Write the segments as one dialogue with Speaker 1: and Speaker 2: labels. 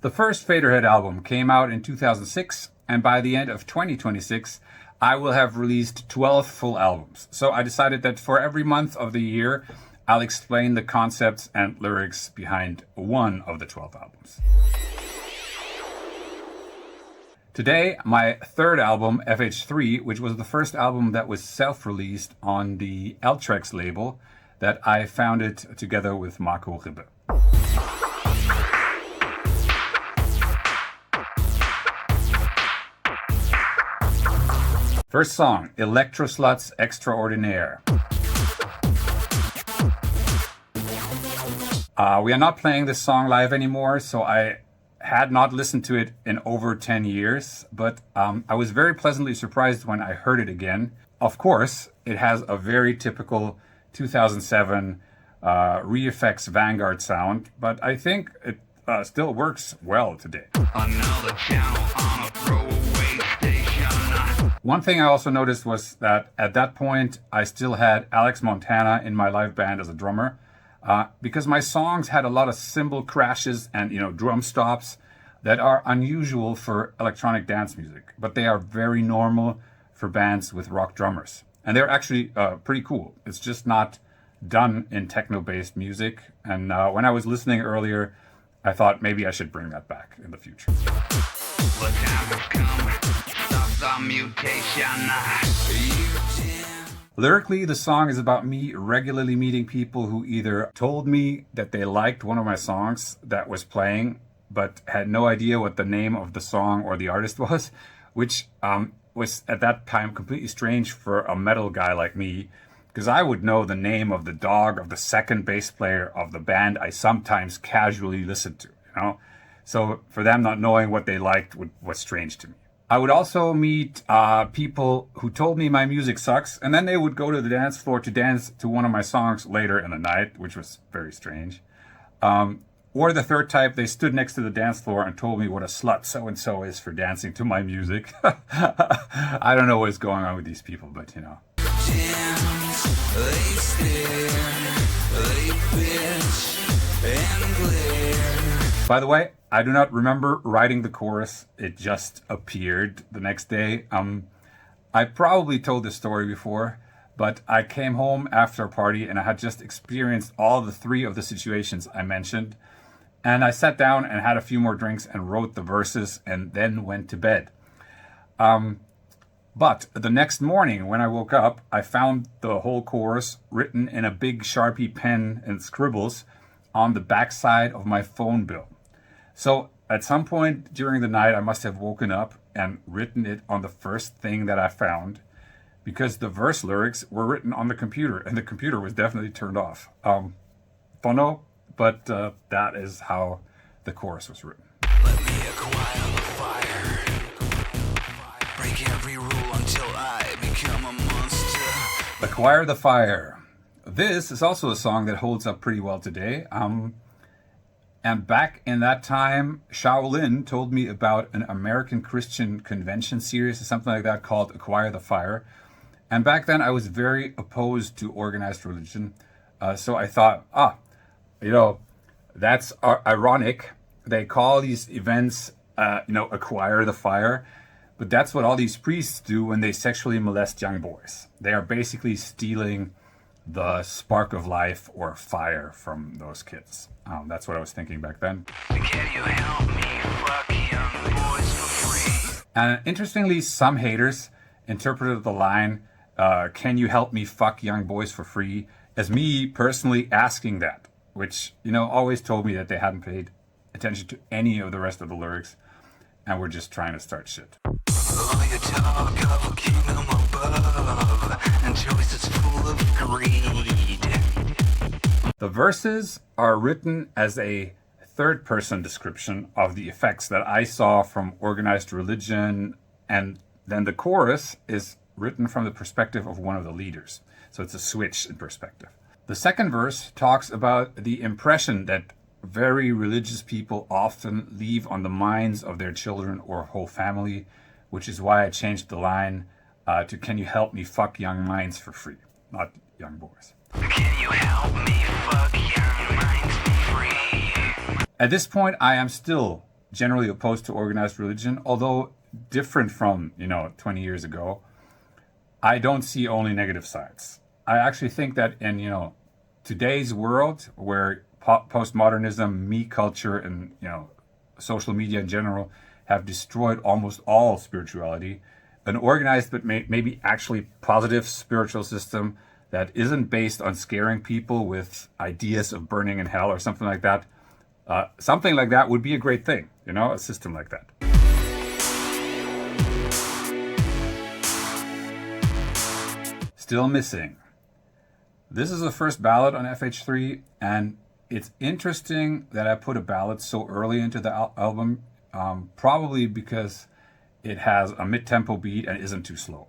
Speaker 1: The first Faderhead album came out in 2006, and by the end of 2026, I will have released 12 full albums. So I decided that for every month of the year, I'll explain the concepts and lyrics behind one of the 12 albums. Today, my third album, FH3, which was the first album that was self-released on the Electrosluts label that I founded together with Marco Ribbe. First song, Electrosluts Extraordinaire. We are not playing this song live anymore, so I had not listened to it in over 10 years, but I was very pleasantly surprised when I heard it again. Of course, it has a very typical 2007 Re-Effects Vanguard sound, but I think it still works well today. Another channel on a throwaway station. One thing I also noticed was that at that point, I still had Alex Montana in my live band as a drummer. Because my songs had a lot of cymbal crashes and drum stops that are unusual for electronic dance music, but they are very normal for bands with rock drummers, and they're actually pretty cool. It's just not done in techno-based music, and when I was listening earlier, I thought maybe I should bring that back in the future. Lyrically, the song is about me regularly meeting people who either told me that they liked one of my songs that was playing, but had no idea what the name of the song or the artist was, which was at that time completely strange for a metal guy like me, because I would know the name of the dog of the second bass player of the band I sometimes casually listened to, So for them not knowing what they liked was strange to me. I would also meet people who told me my music sucks, and then they would go to the dance floor to dance to one of my songs later in the night, which was very strange. Or the third type, they stood next to the dance floor and told me what a slut so-and-so is for dancing to my music. I don't know what is going on with these people, but Dance, they stare, they bitch, and glare. By the way, I do not remember writing the chorus. It just appeared the next day. I probably told this story before, but I came home after a party and I had just experienced all the three of the situations I mentioned. And I sat down and had a few more drinks and wrote the verses and then went to bed. But the next morning when I woke up, I found the whole chorus written in a big Sharpie pen and scribbles on the backside of my phone bill. So at some point during the night, I must have woken up and written it on the first thing that I found, because the verse lyrics were written on the computer and the computer was definitely turned off. Funno, but that is how the chorus was written. Let me acquire the fire. Break every rule until I become a monster. Acquire the fire. This is also a song that holds up pretty well today. And back in that time, Shaolin told me about an American Christian convention series or something like that called Acquire the Fire. And back then I was very opposed to organized religion. So I thought, that's ironic. They call these events, Acquire the Fire. But that's what all these priests do when they sexually molest young boys. They are basically stealing the spark of life or fire from those kids. That's what I was thinking back then. Can you help me fuck young boys for free? And interestingly, some haters interpreted the line, can you help me fuck young boys for free, as me personally asking that, which, always told me that they hadn't paid attention to any of the rest of the lyrics and were just trying to start shit. Oh, you talk of a kingdom above, and choice is full of greed. The verses are written as a third-person description of the effects that I saw from organized religion, and then the chorus is written from the perspective of one of the leaders. So it's a switch in perspective. The second verse talks about the impression that very religious people often leave on the minds of their children or whole family, which is why I changed the line to "Can you help me fuck young minds for free?" Not young boys. Can you help me fuck young minds for free? At this point, I am still generally opposed to organized religion, although different from, 20 years ago. I don't see only negative sides. I actually think that in, today's world where postmodernism, me culture, and, social media in general have destroyed almost all spirituality, an organized but maybe actually positive spiritual system that isn't based on scaring people with ideas of burning in hell or something like that, would be a great thing, a system like that. Still missing. This is the first ballad on FH3, and it's interesting that I put a ballad so early into the album, probably because it has a mid-tempo beat and isn't too slow.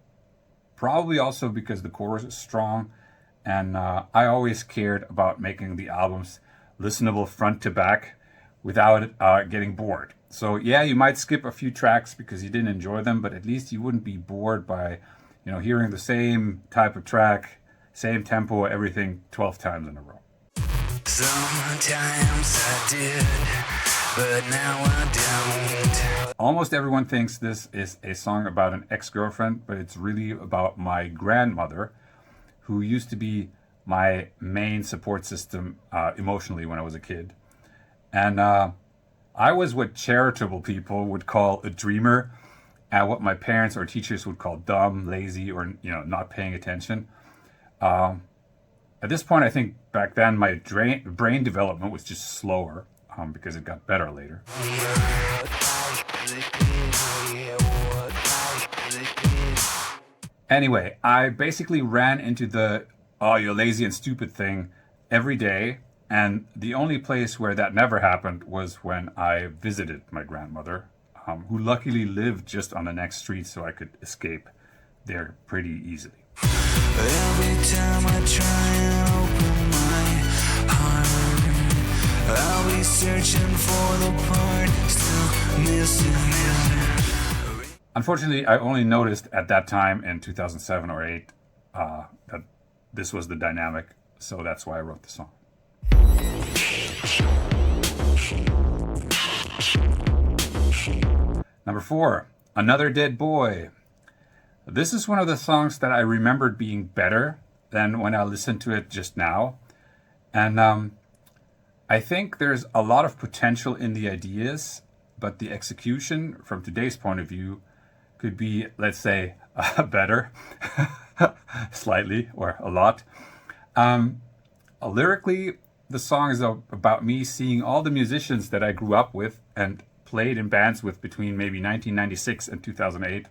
Speaker 1: Probably also because the chorus is strong, and I always cared about making the albums listenable front to back without getting bored. So yeah, you might skip a few tracks because you didn't enjoy them, but at least you wouldn't be bored by hearing the same type of track, same tempo, everything 12 times in a row.
Speaker 2: Sometimes I did, but now I don't.
Speaker 1: Almost everyone thinks this is a song about an ex-girlfriend, but it's really about my grandmother, who used to be my main support system emotionally when I was a kid. And I was what charitable people would call a dreamer, and what my parents or teachers would call dumb, lazy, or not paying attention. At this point, I think back then my brain development was just slower because it got better later. Anyway, I basically ran into the "oh, you're lazy and stupid" thing every day, and the only place where that never happened was when I visited my grandmother, who luckily lived just on the next street, so I could escape there pretty easily.
Speaker 2: Every time I try and open my heart, I'll be searching for the part still missing.
Speaker 1: Unfortunately, I only noticed at that time in 2007 or 8 that this was the dynamic, so that's why I wrote the song. Number 4, Another Dead Boy. This is one of the songs that I remembered being better than when I listened to it just now. And I think there's a lot of potential in the ideas, but the execution from today's point of view could be, let's say, better, slightly or a lot. Lyrically, the song is about me seeing all the musicians that I grew up with and played in bands with between maybe 1996 and 2008.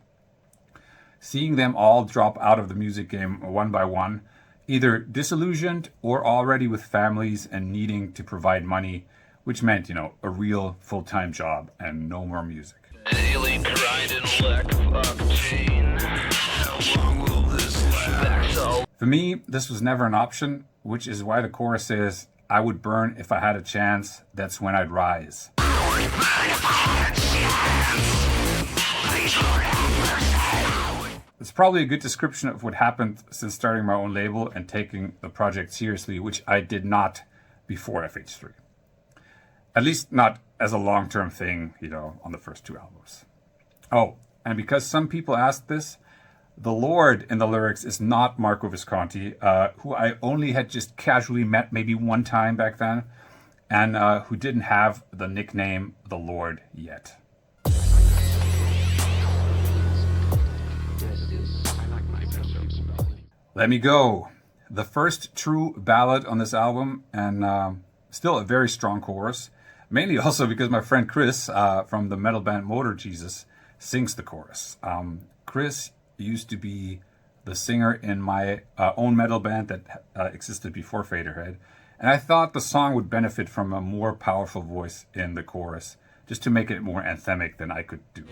Speaker 1: Seeing them all drop out of the music game one by one, either disillusioned or already with families and needing to provide money, which meant, a real full-time job and no more music.
Speaker 2: Daily grinding like octane. How long will this last?
Speaker 1: For me, this was never an option, which is why the chorus says, "I would burn if I had a chance, that's when I'd rise." It's probably a good description of what happened since starting my own label and taking the project seriously, which I did not before FH3. At least not as a long-term thing, on the first 2 albums. Oh, and because some people asked this, the Lord in the lyrics is not Marco Visconti, who I only had just casually met maybe one time back then, and who didn't have the nickname the Lord yet. Let Me Go, the first true ballad on this album, and still a very strong chorus, mainly also because my friend Chris from the metal band Motor Jesus sings the chorus. Chris used to be the singer in my own metal band that existed before Faderhead, and I thought the song would benefit from a more powerful voice in the chorus, just to make it more anthemic than I could do.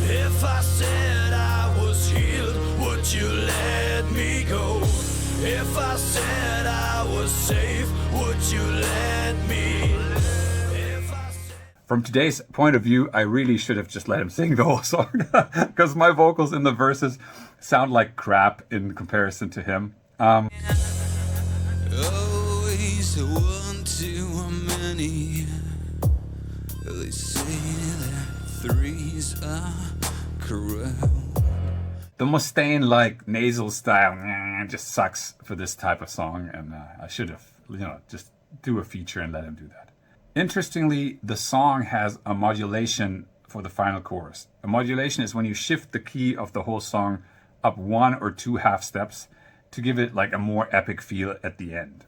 Speaker 2: If I said I was healed, would you let me go? If I said I was safe, would you let me?
Speaker 1: From today's point of view, I really should have just let him sing the whole song, because my vocals in the verses sound like crap in comparison to him.
Speaker 2: Always one too many. They say FH3's corral.
Speaker 1: The Mustaine-like nasal style just sucks for this type of song, and I should have, just do a feature and let him do that. Interestingly, the song has a modulation for the final chorus. A modulation is when you shift the key of the whole song up 1 or 2 half steps to give it like a more epic feel at the end.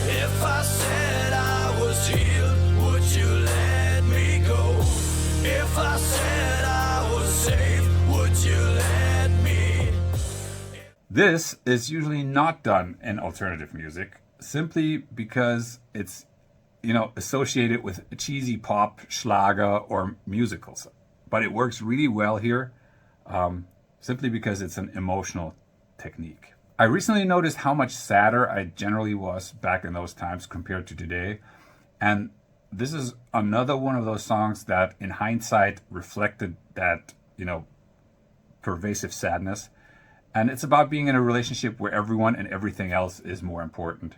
Speaker 2: If I said I was healed, would you let me go? If I said I was safe, would you let me?
Speaker 1: This is usually not done in alternative music simply because it's, associated with cheesy pop, Schlager, or musicals. But it works really well here simply because it's an emotional technique. I recently noticed how much sadder I generally was back in those times compared to today. And this is another one of those songs that in hindsight reflected that, pervasive sadness. And it's about being in a relationship where everyone and everything else is more important.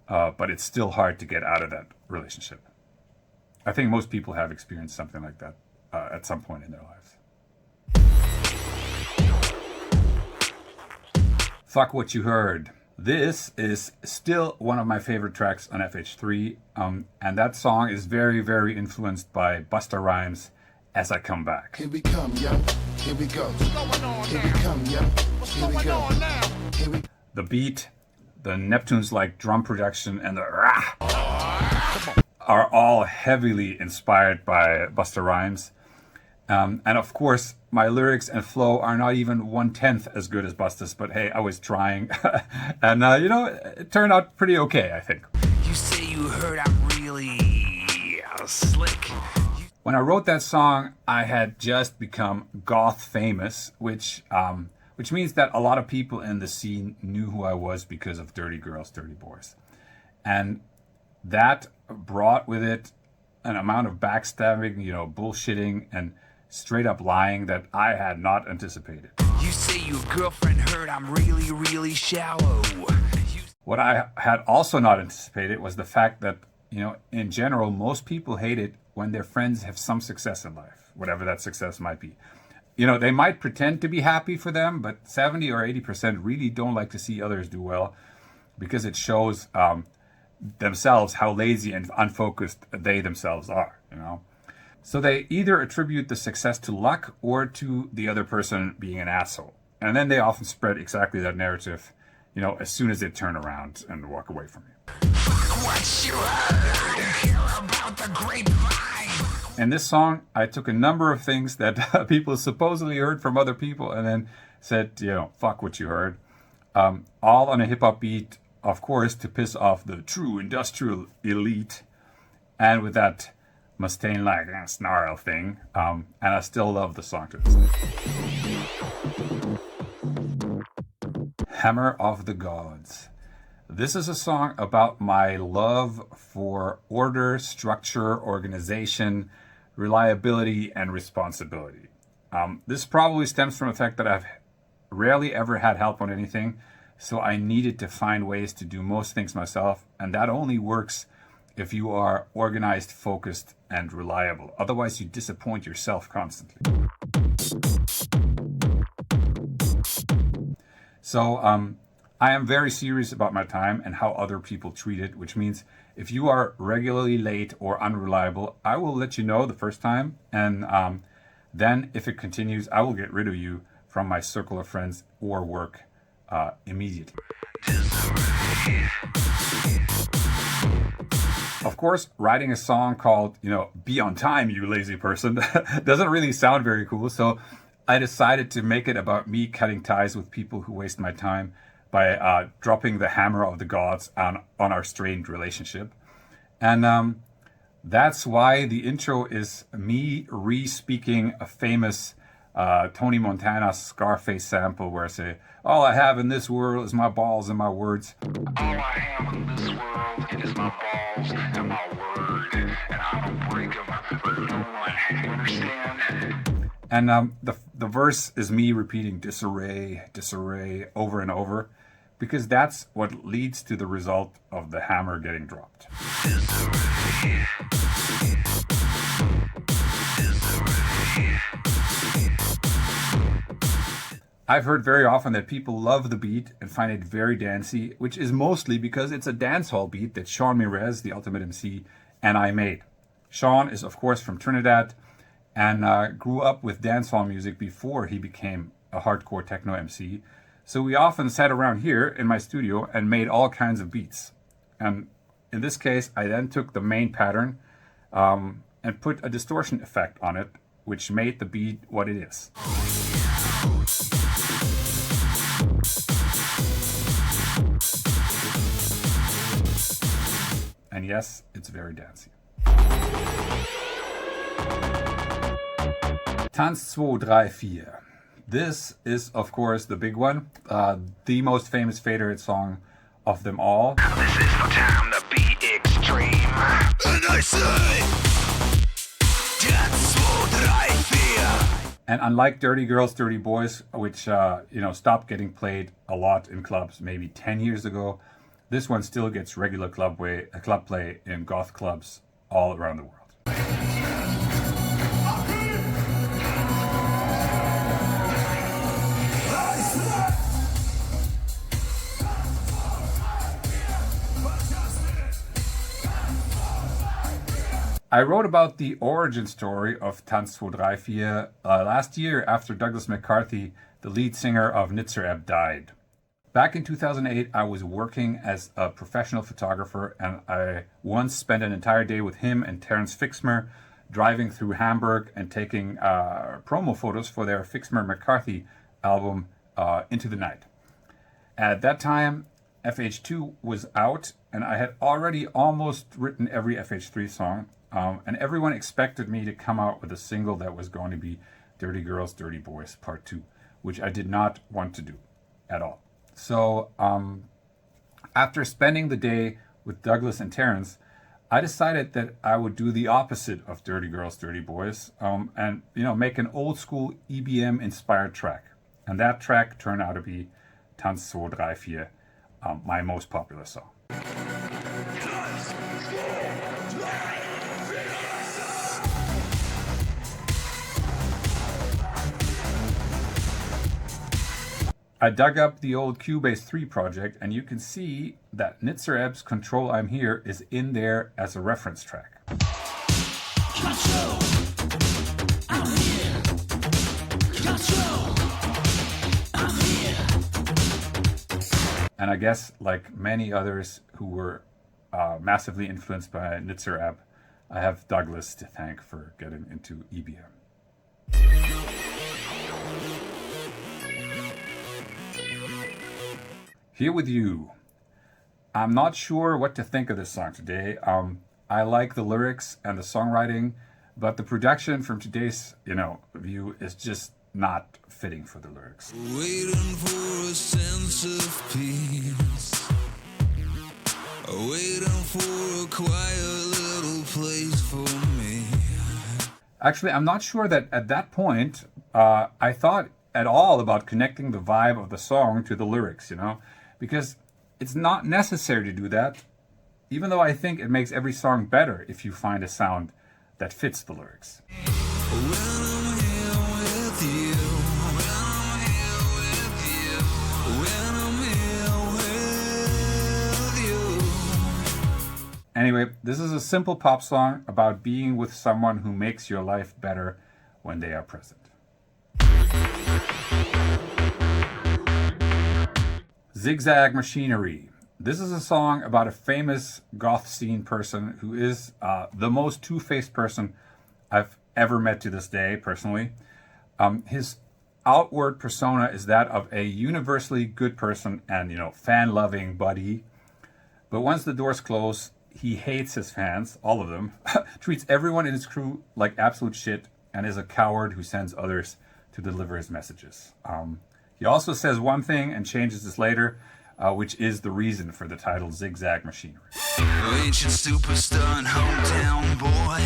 Speaker 1: But it's still hard to get out of that relationship. I think most people have experienced something like that at some point in their lives. Fuck What You Heard. This is still one of my favorite tracks on FH3, and that song is very, very influenced by Busta Rhymes' As I Come Back.
Speaker 3: Here we come, yo. Here we go. Here we come, yo. Here we go. Here we.
Speaker 1: The beat, the Neptunes-like drum production, and the rah are all heavily inspired by Busta Rhymes. And of course, my lyrics and flow are not even 1/10 as good as Busta's, but hey, I was trying. And, it turned out pretty okay, I think.
Speaker 2: You say you heard I'm really slick.
Speaker 1: When I wrote that song, I had just become goth famous, which means that a lot of people in the scene knew who I was because of Dirty Girls, Dirty Boys. And that brought with it an amount of backstabbing, bullshitting, and straight up lying that I had not anticipated.
Speaker 2: You say your girlfriend heard I'm really, really shallow.
Speaker 1: What I had also not anticipated was the fact that, in general, most people hate it when their friends have some success in life, whatever that success might be. They might pretend to be happy for them, but 70 or 80% really don't like to see others do well because it shows themselves how lazy and unfocused they themselves are, So they either attribute the success to luck or to the other person being an asshole. And then they often spread exactly that narrative, as soon as they turn around and walk away from you.
Speaker 2: What you heard, hear about the grapevine.
Speaker 1: In this song, I took a number of things that people supposedly heard from other people and then said, fuck what you heard. All on a hip-hop beat, of course, to piss off the true industrial elite. And with that Mustaine-like snarl thing. And I still love the song to this day. Hammer of the Gods. This is a song about my love for order, structure, organization, reliability, and responsibility. This probably stems from the fact that I've rarely ever had help on anything, so I needed to find ways to do most things myself, and that only works if you are organized, focused, and reliable. Otherwise, you disappoint yourself constantly. So, I am very serious about my time and how other people treat it, which means if you are regularly late or unreliable, I will let you know the first time, and then if it continues, I will get rid of you from my circle of friends or work immediately. Of course, writing a song called, Be on Time, You Lazy Person, doesn't really sound very cool, so I decided to make it about me cutting ties with people who waste my time by dropping the hammer of the gods on our strained relationship. And that's why the intro is me re-speaking a famous Tony Montana Scarface sample where I say, all I have in this world is my balls and my words.
Speaker 4: All I have in this world is my balls and my word, and I don't break them with no one. You understand?
Speaker 1: And the verse is me repeating disarray, disarray over and over, because that's what leads to the result of the hammer getting dropped.
Speaker 4: Disarray.
Speaker 1: I've heard very often that people love the beat and find it very dancey, which is mostly because it's a dancehall beat that Sean Mirez, the Ultimate MC, and I made. Sean is, of course, from Trinidad and grew up with dancehall music before he became a hardcore techno MC. So we often sat around here in my studio and made all kinds of beats. And in this case, I then took the main pattern and put a distortion effect on it, which made the beat what it is. And yes, it's very dancey. Tanz 2, 3, 4. This is, of course, the big one, the most famous Faderhead song of them all.
Speaker 4: This is the time to be extreme. And I say, Tanz 2, 3, 4.
Speaker 1: And unlike Dirty Girls, Dirty Boys, which stopped getting played a lot in clubs maybe 10 years ago, this one still gets regular club play in goth clubs all around the world. I wrote about the origin story of Tanz 2, 3, 4 last year after Douglas McCarthy, the lead singer of Nitzereb, died. Back in 2008, I was working as a professional photographer, and I once spent an entire day with him and Terence Fixmer driving through Hamburg and taking promo photos for their Fixmer McCarthy album, Into the Night. At that time, FH2 was out, and I had already almost written every FH3 song, and everyone expected me to come out with a single that was going to be Dirty Girls, Dirty Boys Part 2, which I did not want to do at all. So after spending the day with Douglas and Terence, I decided that I would do the opposite of Dirty Girls, Dirty Boys, and make an old school EBM inspired track. And that track turned out to be Tanz 2, 3, 4, my most popular song. I dug up the old Cubase 3 project, and you can see that Nitzereb's Control I'm Here is in there as a reference track.
Speaker 2: Control, I'm here. Control, I'm here.
Speaker 1: And I guess, like many others who were massively influenced by Nitzereb, I have Douglas to thank for getting into EBM. Here with you. I'm not sure what to think of this song today. I like the lyrics and the songwriting, but the production from today's, view is just not fitting for the lyrics.
Speaker 2: Waiting for a sense of peace. Waiting for a quiet little place for me.
Speaker 1: Actually, I'm not sure that at that point I thought at all about connecting the vibe of the song to the lyrics, because it's not necessary to do that, even though I think it makes every song better if you find a sound that fits the lyrics.
Speaker 2: When I'm here with you, when I'm here with you, when I'm here with you.
Speaker 1: Anyway, this is a simple pop song about being with someone who makes your life better when they are present. ZigZag Machinery. This is a song about a famous goth scene person who is the most two-faced person I've ever met to this day, personally. His outward persona is that of a universally good person and, fan-loving buddy. But once the doors close, he hates his fans, all of them, treats everyone in his crew like absolute shit, and is a coward who sends others to deliver his messages. He also says one thing and changes this later, which is the reason for the title ZigZag Machinery.
Speaker 2: Ancient superstar and hometown boy.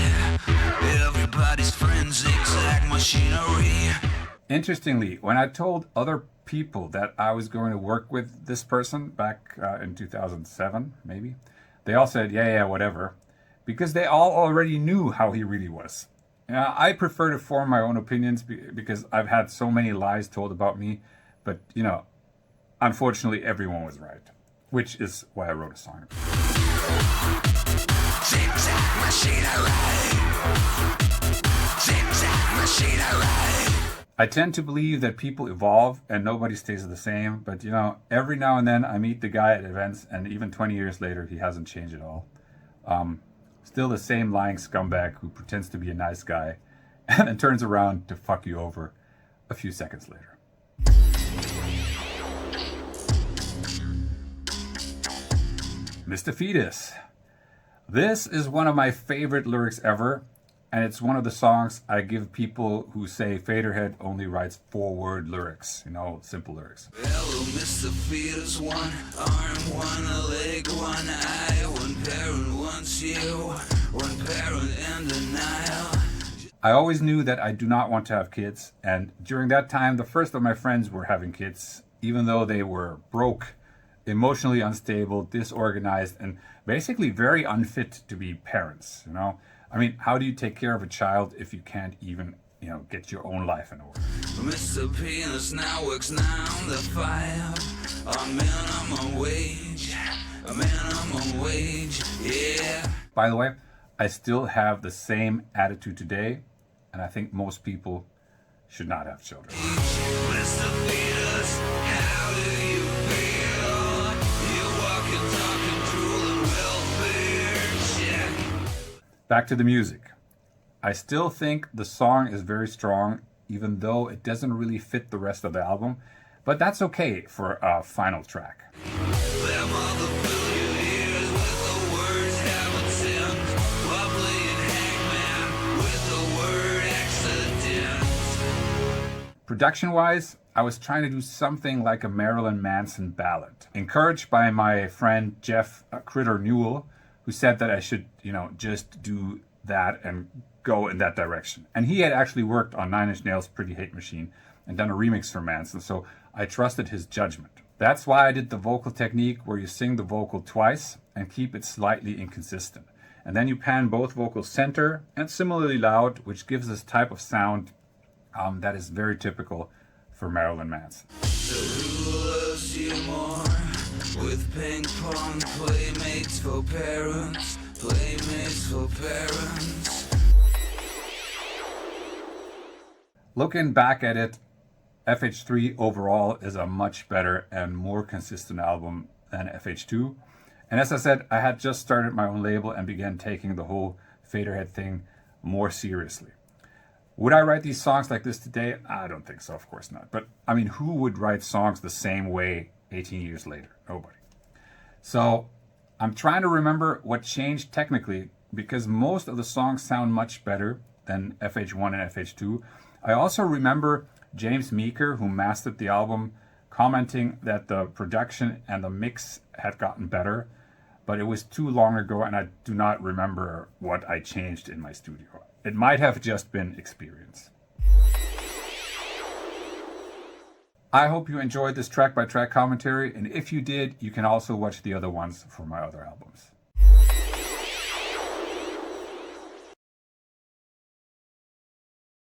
Speaker 2: Everybody's friend, ZigZag Machinery.
Speaker 1: Interestingly, when I told other people that I was going to work with this person back in 2007, maybe, they all said, yeah, whatever, because they all already knew how he really was. I prefer to form my own opinions because I've had so many lies told about me But, you know, unfortunately everyone was right, which is why I wrote a song.
Speaker 2: ZigZag Machinery. ZigZag Machinery.
Speaker 1: I tend to believe that people evolve and nobody stays the same, but you know, every now and then I meet the guy at events and even 20 years later he hasn't changed at all. Still the same lying scumbag who pretends to be a nice guy and then turns around to fuck you over a few seconds later. Mr. Fetus. This is one of my favorite lyrics ever, and it's one of the songs I give people who say Faderhead only writes 4-word lyrics, you know, simple lyrics.
Speaker 2: Hello, Mr. Fetus, one arm, one leg, one eye, one parent wants you, one parent in denial.
Speaker 1: I always knew that I do not want to have kids, and during that time, the first of my friends were having kids, even though they were broke, emotionally unstable, disorganized, and basically very unfit to be parents, you know? I mean, how do you take care of a child if you can't even, you know, get your own life in order?
Speaker 2: Mr. Penis now works 9 to 5, a minimum wage, yeah.
Speaker 1: By the way, I still have the same attitude today, and I think most people should not have children.
Speaker 2: Mr. Fetus, how do you feel? You're walking, talking, drooling, welfare check.
Speaker 1: Back to the music. I still think the song is very strong, even though it doesn't really fit the rest of the album, but that's okay for a final track.
Speaker 2: Them other billion years with the words haven't sinned, while playing hangman with the word accident.
Speaker 1: Production-wise, I was trying to do something like a Marilyn Manson ballad, encouraged by my friend Jeff Critter Newell, who said that I should, you know, just do that and go in that direction. And he had actually worked on Nine Inch Nails' Pretty Hate Machine and done a remix for Manson, so I trusted his judgment. That's why I did the vocal technique where you sing the vocal twice and keep it slightly inconsistent. And then you pan both vocals center and similarly loud, which gives this type of sound that is very typical for Marilyn Manson.
Speaker 2: So who loves you more? With ping pong playmates for parents, playmates for parents.
Speaker 1: Looking back at it, FH3 overall is a much better and more consistent album than FH2. And as I said, I had just started my own label and began taking the whole Faderhead thing more seriously. Would I write these songs like this today? I don't think so, of course not. But I mean, who would write songs the same way 18 years later? Nobody. So I'm trying to remember what changed technically, because most of the songs sound much better than FH1 and FH2. I also remember James Meeker, who mastered the album, commenting that the production and the mix had gotten better, but it was too long ago and I do not remember what I changed in my studio. It might have just been experience. I hope you enjoyed this track-by-track commentary, and if you did, you can also watch the other ones for my other albums.